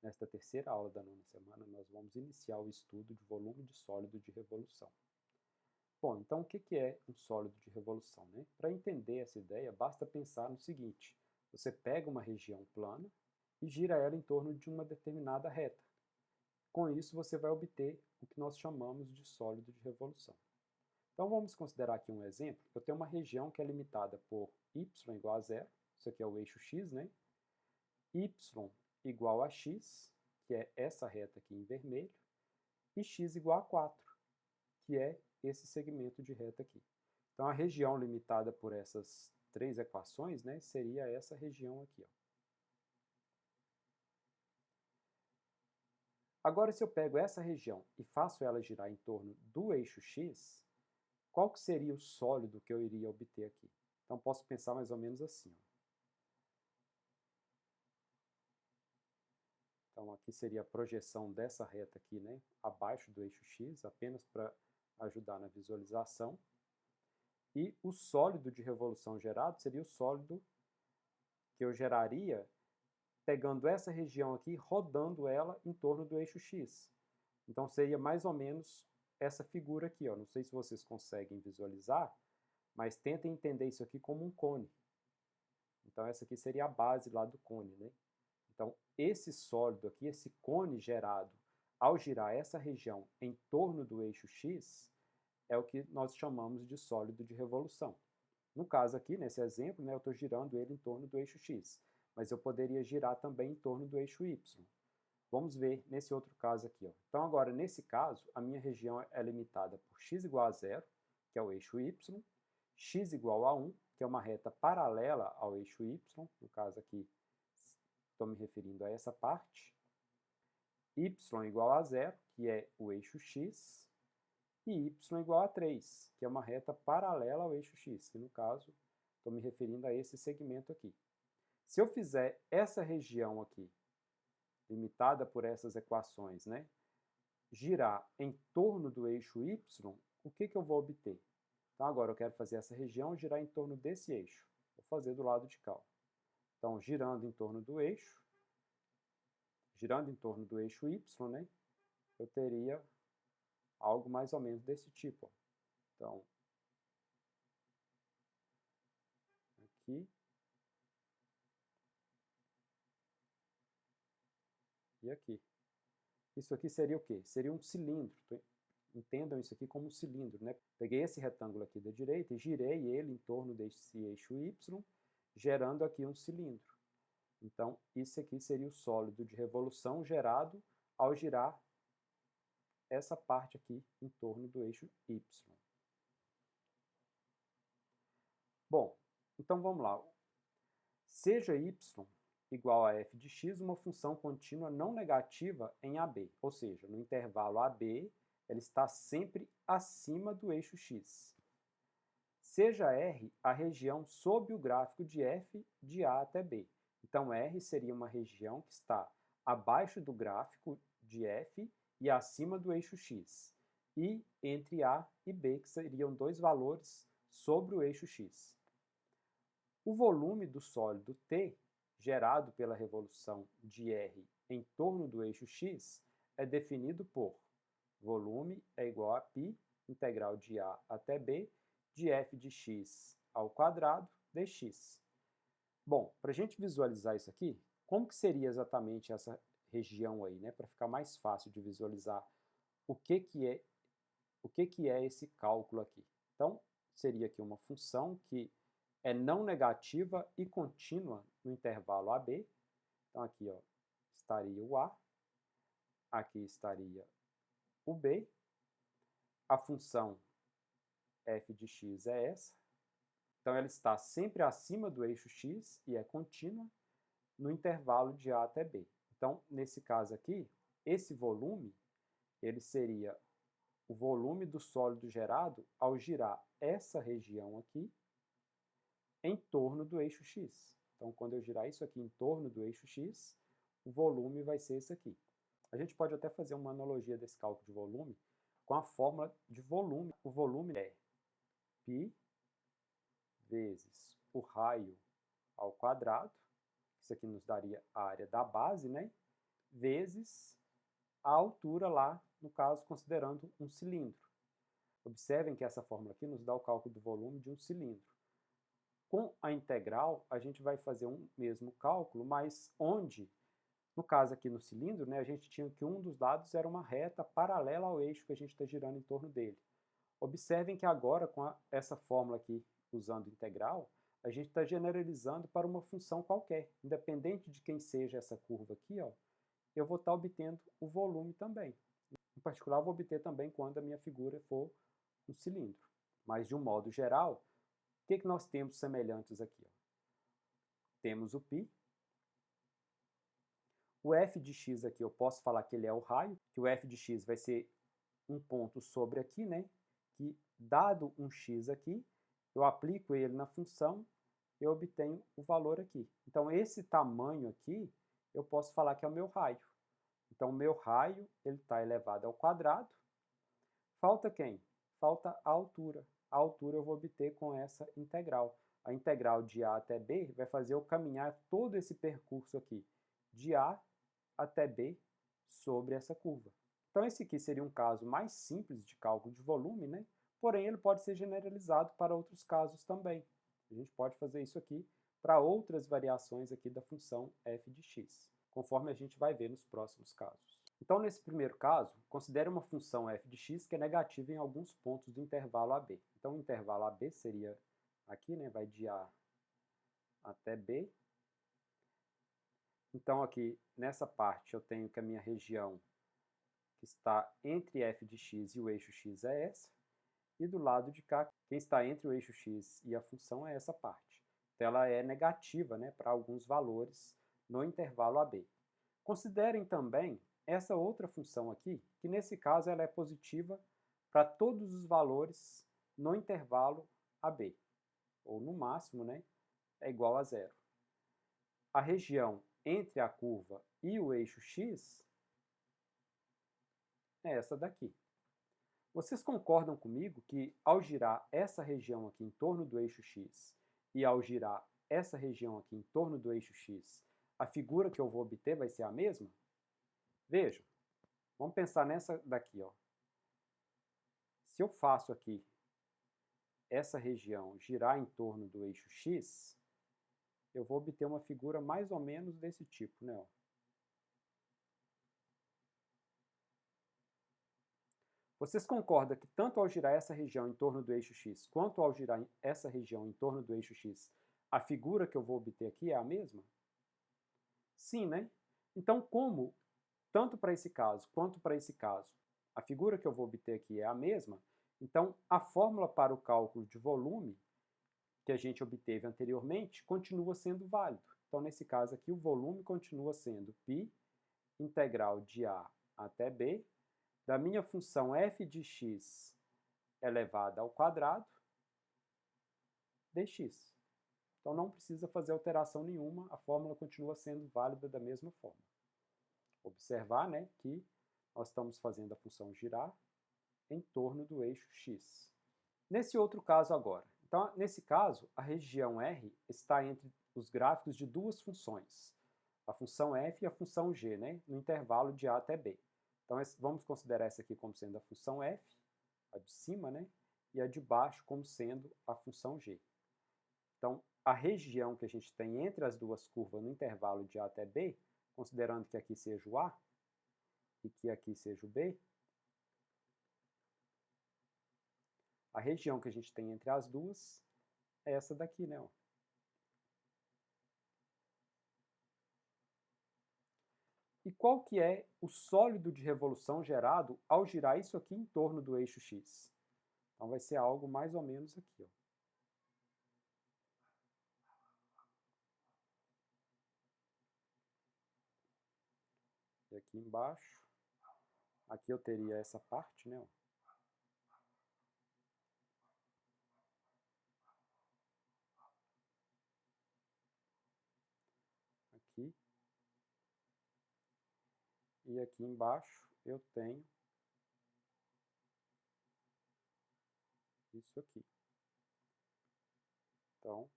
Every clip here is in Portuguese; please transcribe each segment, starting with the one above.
Nesta terceira aula da nona semana, nós vamos iniciar o estudo de volume de sólido de revolução. Bom, então o que é um sólido de revolução, né? Para entender essa ideia, basta pensar no seguinte: você pega uma região plana e gira ela em torno de uma determinada reta. Com isso, você vai obter o que nós chamamos de sólido de revolução. Então vamos considerar aqui um exemplo. Eu tenho uma região que é limitada por y igual a zero, isso aqui é o eixo x, né? Y igual a x, que é essa reta aqui em vermelho, e x igual a 4, que é esse segmento de reta aqui. Então a região limitada por essas três equações, né, seria essa região aqui, ó. Agora, se eu pego essa região e faço ela girar em torno do eixo x, qual que seria o sólido que eu iria obter aqui? Então posso pensar mais ou menos assim, ó. Então aqui seria a projeção dessa reta aqui, né, abaixo do eixo x, apenas para ajudar na visualização. E o sólido de revolução gerado seria o sólido que eu geraria pegando essa região aqui, rodando ela em torno do eixo x. Então seria mais ou menos essa figura aqui, ó. Não sei se vocês conseguem visualizar, mas tentem entender isso aqui como um cone. Então essa aqui seria a base lá do cone, né? Então esse sólido aqui, esse cone gerado ao girar essa região em torno do eixo x, é o que nós chamamos de sólido de revolução. No caso aqui, nesse exemplo, né, eu estou girando ele em torno do eixo x, mas eu poderia girar também em torno do eixo y. Vamos ver nesse outro caso aqui, ó. Então agora, nesse caso, a minha região é limitada por x igual a zero, que é o eixo y, x igual a 1, que é uma reta paralela ao eixo y, no caso aqui estou me referindo a essa parte, y igual a zero, que é o eixo x, e y igual a 3, que é uma reta paralela ao eixo x, que no caso estou me referindo a esse segmento aqui. Se eu fizer essa região aqui, limitada por essas equações, né, girar em torno do eixo y, o que eu vou obter? Então agora eu quero fazer essa região girar em torno desse eixo. Vou fazer do lado de cá. Então girando em torno do eixo, y, né, eu teria algo mais ou menos desse tipo, ó. Então, aqui e aqui. Isso aqui seria o quê? Seria um cilindro. Entendam isso aqui como um cilindro, né? Peguei esse retângulo aqui da direita e girei ele em torno desse eixo y, gerando aqui um cilindro. Então, isso aqui seria o sólido de revolução gerado ao girar essa parte aqui em torno do eixo y. Bom, então vamos lá. Seja y igual a f de x uma função contínua não negativa em AB, ou seja, no intervalo AB, ela está sempre acima do eixo x. Seja R a região sob o gráfico de f de A até B. Então, R seria uma região que está abaixo do gráfico de f e acima do eixo x. E entre A e B, que seriam dois valores sobre o eixo x. O volume do sólido T, gerado pela revolução de R em torno do eixo x, é definido por volume é igual a π, integral de A até B, de f de x ao quadrado dx. Bom, para a gente visualizar isso aqui, como que seria exatamente essa região aí, né? Para ficar mais fácil de visualizar o que é esse cálculo aqui. Então, seria aqui uma função que é não negativa e contínua no intervalo AB. Então aqui, ó, estaria o A, aqui estaria o B, a função f de x é essa, então ela está sempre acima do eixo x e é contínua no intervalo de A até B. Então, nesse caso aqui, esse volume, ele seria o volume do sólido gerado ao girar essa região aqui em torno do eixo x. Então, quando eu girar isso aqui em torno do eixo x, o volume vai ser esse aqui. A gente pode até fazer uma analogia desse cálculo de volume com a fórmula de volume. O volume é π vezes o raio ao quadrado. Isso aqui nos daria a área da base, né? vezes a altura lá, no caso, considerando um cilindro. Observem que essa fórmula aqui nos dá o cálculo do volume de um cilindro. Com a integral, a gente vai fazer um mesmo cálculo, mas onde, no caso aqui no cilindro, né, a gente tinha que um dos lados era uma reta paralela ao eixo que a gente está girando em torno dele. Observem que agora, com essa fórmula aqui, usando integral, a gente está generalizando para uma função qualquer. Independente de quem seja essa curva aqui, ó, eu vou estar obtendo o volume também. Em particular, eu vou obter também quando a minha figura for um cilindro. Mas, de um modo geral, o que nós temos semelhantes aqui? Ó? Temos o π. O f de x aqui, eu posso falar que ele é o raio, que o f de x vai ser um ponto sobre aqui, né? Que, dado um x aqui, eu aplico ele na função, eu obtenho o valor aqui. Então, esse tamanho aqui, eu posso falar que é o meu raio. Então, o meu raio está elevado ao quadrado. Falta quem? Falta a altura. A altura eu vou obter com essa integral. A integral de A até B vai fazer eu caminhar todo esse percurso aqui, de A até B, sobre essa curva. Então, esse aqui seria um caso mais simples de cálculo de volume, né? Porém, ele pode ser generalizado para outros casos também. A gente pode fazer isso aqui para outras variações aqui da função f de x, conforme a gente vai ver nos próximos casos. Então, nesse primeiro caso, considere uma função f de x que é negativa em alguns pontos do intervalo AB. Então, o intervalo AB seria aqui, né? Vai de A até B. Então, aqui, nessa parte, eu tenho que a minha região que está entre f de x e o eixo x é essa. E do lado de cá, quem está entre o eixo x e a função é essa parte. Então, ela é negativa, né, para alguns valores no intervalo AB. Considerem também essa outra função aqui, que nesse caso ela é positiva para todos os valores no intervalo AB, ou no máximo, né, é igual a zero. A região entre a curva e o eixo x é essa daqui. Vocês concordam comigo que ao girar essa região aqui em torno do eixo x e ao girar essa região aqui em torno do eixo x, a figura que eu vou obter vai ser a mesma? Vejam, vamos pensar nessa daqui, ó. Se eu faço aqui essa região girar em torno do eixo x, eu vou obter uma figura mais ou menos desse tipo, né? Ó. Vocês concordam que tanto ao girar essa região em torno do eixo x, quanto ao girar essa região em torno do eixo x, a figura que eu vou obter aqui é a mesma? Sim, né? Então, como tanto para esse caso quanto para esse caso, a figura que eu vou obter aqui é a mesma, então a fórmula para o cálculo de volume que a gente obteve anteriormente continua sendo válido. Então, nesse caso aqui, o volume continua sendo π integral de A até B da minha função f de x elevada ao quadrado dx. Então, não precisa fazer alteração nenhuma, a fórmula continua sendo válida da mesma forma. Observar, né, que nós estamos fazendo a função girar em torno do eixo x. Nesse outro caso agora, então, nesse caso, a região R está entre os gráficos de duas funções, a função f e a função g, né, no intervalo de A até B. Então, vamos considerar essa aqui como sendo a função f, a de cima, né, e a de baixo como sendo a função g. Então, a região que a gente tem entre as duas curvas no intervalo de A até B, considerando que aqui seja o A e que aqui seja o B, a região que a gente tem entre as duas é essa daqui, né? Ó. E qual que é o sólido de revolução gerado ao girar isso aqui em torno do eixo x? Então vai ser algo mais ou menos aqui, ó. E aqui embaixo, aqui eu teria essa parte, né? Ó. Aqui. E aqui embaixo eu tenho isso aqui. Então,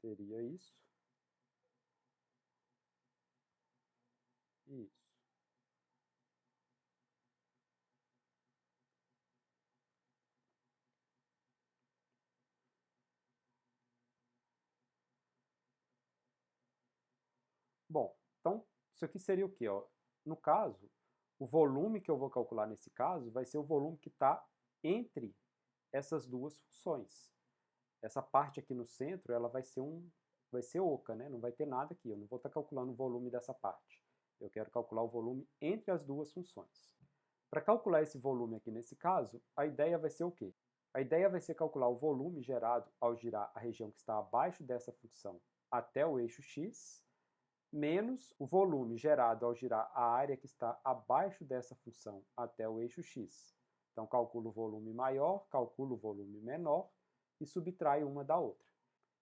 teria isso. Isso. Bom, então isso aqui seria o quê? Ó? No caso, o volume que eu vou calcular nesse caso vai ser o volume que está entre essas duas funções. Essa parte aqui no centro, ela vai ser oca, né? Não vai ter nada aqui, eu não vou estar calculando o volume dessa parte. Eu quero calcular o volume entre as duas funções. Para calcular esse volume aqui nesse caso, a ideia vai ser o quê? A ideia vai ser calcular o volume gerado ao girar a região que está abaixo dessa função até o eixo x, menos o volume gerado ao girar a área que está abaixo dessa função até o eixo x. Então, calculo o volume maior, calculo o volume menor e subtraio uma da outra.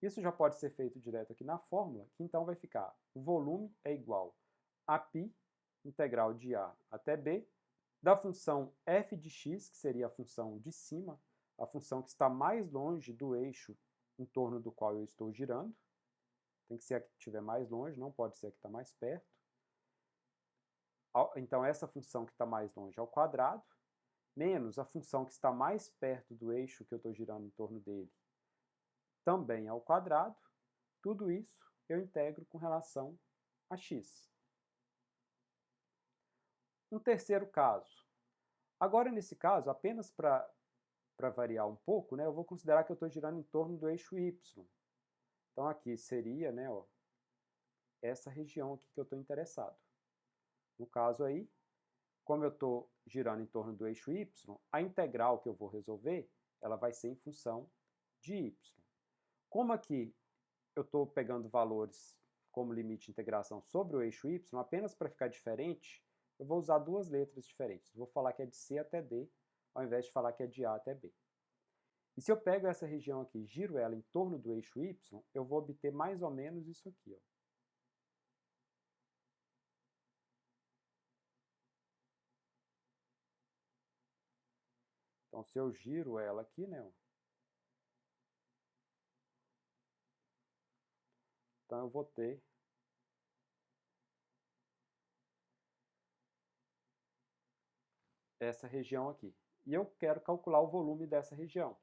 Isso já pode ser feito direto aqui na fórmula, que então vai ficar o volume é igual a π integral de a até b da função f de x, que seria a função de cima, a função que está mais longe do eixo em torno do qual eu estou girando. Tem que ser a que estiver mais longe, não pode ser a que está mais perto. Então, essa função que está mais longe ao quadrado, menos a função que está mais perto do eixo que eu estou girando em torno dele, também ao quadrado. Tudo isso eu integro com relação a x. Um terceiro caso. Agora, nesse caso, apenas para variar um pouco, né, eu vou considerar que eu estou girando em torno do eixo y. Então, aqui seria, né, ó, essa região aqui que eu estou interessado. No caso aí, como eu estou girando em torno do eixo y, a integral que eu vou resolver, ela vai ser em função de y. Como aqui eu estou pegando valores como limite de integração sobre o eixo y, apenas para ficar diferente, eu vou usar duas letras diferentes. Eu vou falar que é de C até D, ao invés de falar que é de A até B. E se eu pego essa região aqui e giro ela em torno do eixo y, eu vou obter mais ou menos isso aqui. Ó. Então, se eu giro ela aqui, né? Então, eu vou ter essa região aqui. E eu quero calcular o volume dessa região.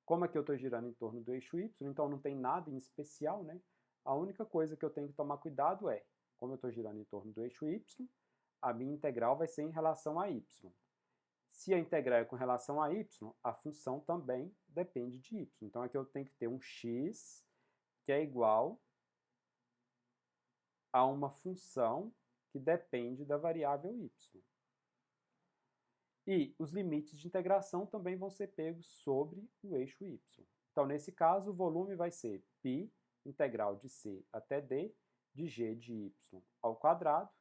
Como aqui eu estou girando em torno do eixo y, então não tem nada em especial, né? A única coisa que eu tenho que tomar cuidado é, como eu estou girando em torno do eixo y, a minha integral vai ser em relação a y. Se a integral é com relação a y, a função também depende de y. Então aqui eu tenho que ter um x que é igual a uma função que depende da variável y. E os limites de integração também vão ser pegos sobre o eixo y. Então, nesse caso, o volume vai ser π integral de c até d de g de y ao quadrado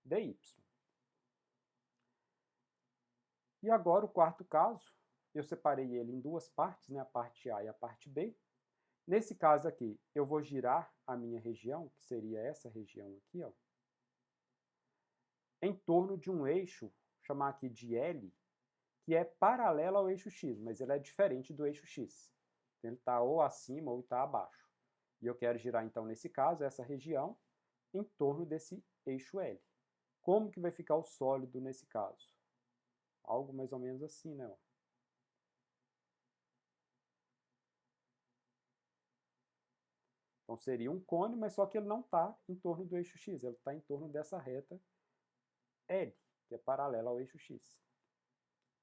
dy. E agora o quarto caso, eu separei ele em duas partes, né, a parte A e a parte B. Nesse caso aqui, eu vou girar a minha região, que seria essa região aqui, ó, em torno de um eixo, chamar aqui de L, que é paralelo ao eixo x, mas ele é diferente do eixo x. Ele está ou acima ou está abaixo. E eu quero girar, então, nesse caso, essa região em torno desse eixo L. Como que vai ficar o sólido nesse caso? Algo mais ou menos assim, né? Então seria um cone, mas só que ele não está em torno do eixo x, ele está em torno dessa reta L, que é paralela ao eixo x.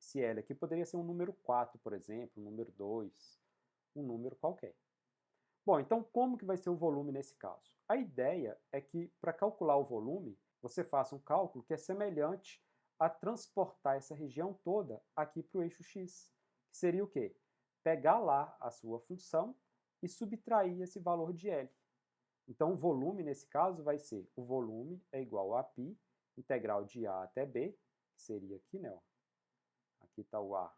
Esse L aqui poderia ser um número 4, por exemplo, um número 2, um número qualquer. Bom, então como que vai ser o volume nesse caso? A ideia é que, para calcular o volume, você faça um cálculo que é semelhante a transportar essa região toda aqui para o eixo x, que seria o quê? Pegar lá a sua função e subtrair esse valor de L. Então, o volume, nesse caso, vai ser o volume é igual a π, integral de A até B, que seria aqui, né? Ó. Aqui está o A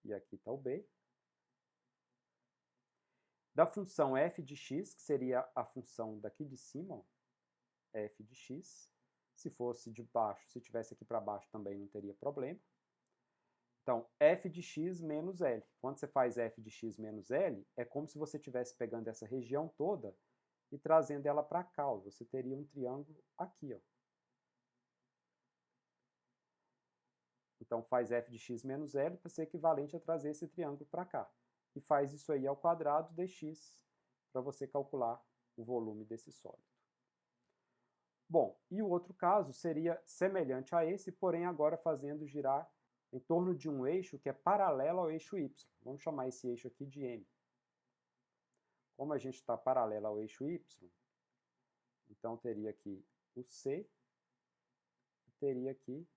e aqui está o B. Da função f de x, que seria a função daqui de cima, ó, f de x. Se fosse de baixo, se tivesse aqui para baixo também não teria problema. Então, f de x menos L. Quando você faz f de x menos L, é como se você estivesse pegando essa região toda e trazendo ela para cá. Ó. Você teria um triângulo aqui. Ó. Então faz f de x menos L para ser equivalente a trazer esse triângulo para cá. E faz isso aí ao quadrado dx para você calcular o volume desse sólido. Bom, e o outro caso seria semelhante a esse, porém agora fazendo girar em torno de um eixo que é paralelo ao eixo y. Vamos chamar esse eixo aqui de M. Como a gente está paralelo ao eixo y, então teria aqui o C e teria aqui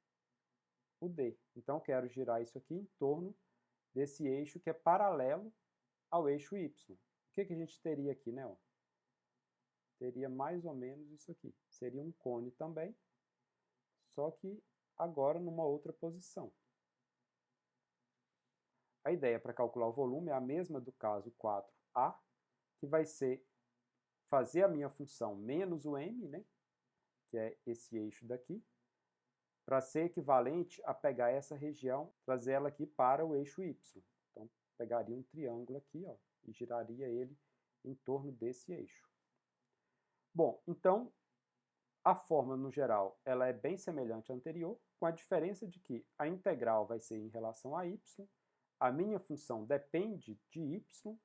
o D. Então quero girar isso aqui em torno desse eixo que é paralelo ao eixo y. O que a gente teria aqui, né? Teria mais ou menos isso aqui. Seria um cone também, só que agora numa outra posição. A ideia para calcular o volume é a mesma do caso 4A, que vai ser fazer a minha função menos o m, né, que é esse eixo daqui, para ser equivalente a pegar essa região, trazer ela aqui para o eixo y. Então, pegaria um triângulo aqui, ó, e giraria ele em torno desse eixo. Bom, então, a fórmula, no geral, ela é bem semelhante à anterior, com a diferença de que a integral vai ser em relação a y, a minha função depende de y,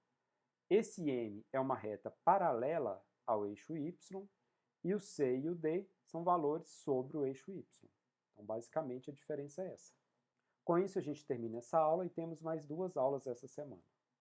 esse m é uma reta paralela ao eixo y, e o c e o d são valores sobre o eixo y. Então, basicamente, a diferença é essa. Com isso, a gente termina essa aula e temos mais 2 aulas essa semana.